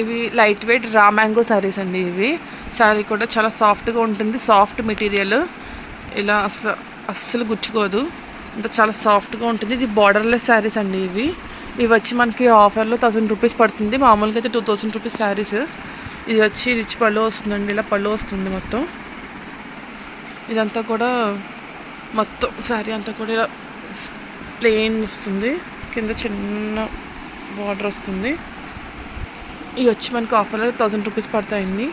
ఇవి light weight raw mango saris అండి. ఇవి శారీ కూడా చాలా సాఫ్ట్గా ఉంటుంది. సాఫ్ట్ మెటీరియల్, ఇలా అస్సలు గుచ్చుకోదు, అంత చాలా సాఫ్ట్గా ఉంటుంది. ఇది బార్డర్లెస్ శారీస్ అండి. ఇవి వచ్చి మనకి ఆఫర్లో 1000 రూపీస్ పడుతుంది. మామూలుగా అయితే 2000 రూపీస్ శారీస్. ఇది వచ్చి రిచ్ పళ్ళు వస్తుందండి. ఇలా పళ్ళు వస్తుంది మొత్తం. ఇదంతా కూడా మొత్తం శారీ అంతా కూడా ఇలా ప్లెయిన్ వస్తుంది. కింద చిన్న బార్డర్ వస్తుంది. ఇవి వచ్చి మనకి ఆఫర్లో 1000 రూపీస్ పడతాయండి.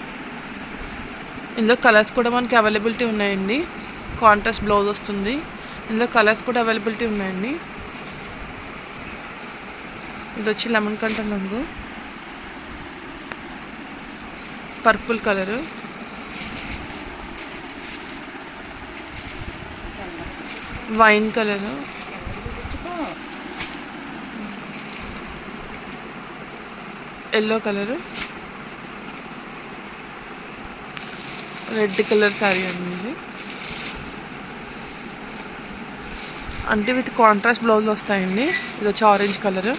ఇందులో కలర్స్ కూడా మనకి అవైలబిలిటీ ఉన్నాయండి. కాంట్రాస్ట్ బ్లౌజ్ వస్తుంది. ఇందులో కలర్స్ కూడా అవైలబిలిటీ ఉన్నాయండి. ఇది వచ్చి లెమన్ కంటన్ రంగు, purple colour, wine colour, yellow colour, red colour sari అండి. అంటే విత్ కాంట్రాస్ట్ బ్లౌజ్లు వస్తాయండి. ఇది వచ్చి orange colour,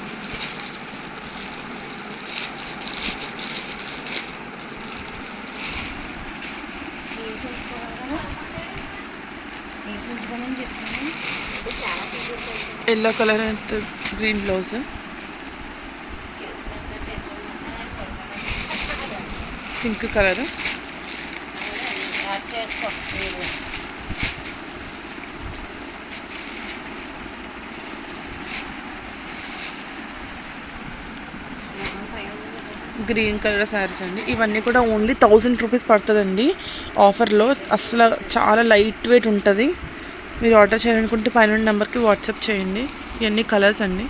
yellow colour and green blouse, pink colour, green colour saris అండి. ఇవన్నీ కూడా ఓన్లీ 1000 రూపీస్ పడుతుందండి ఆఫర్లో. అసలు చాలా లైట్ వెయిట్ ఉంటుంది. మీరు ఆర్డర్ చేయాలనుకుంటే పైన నెంబర్కి వాట్సాప్ చేయండి. ఇవన్నీ కలర్స్ అండి.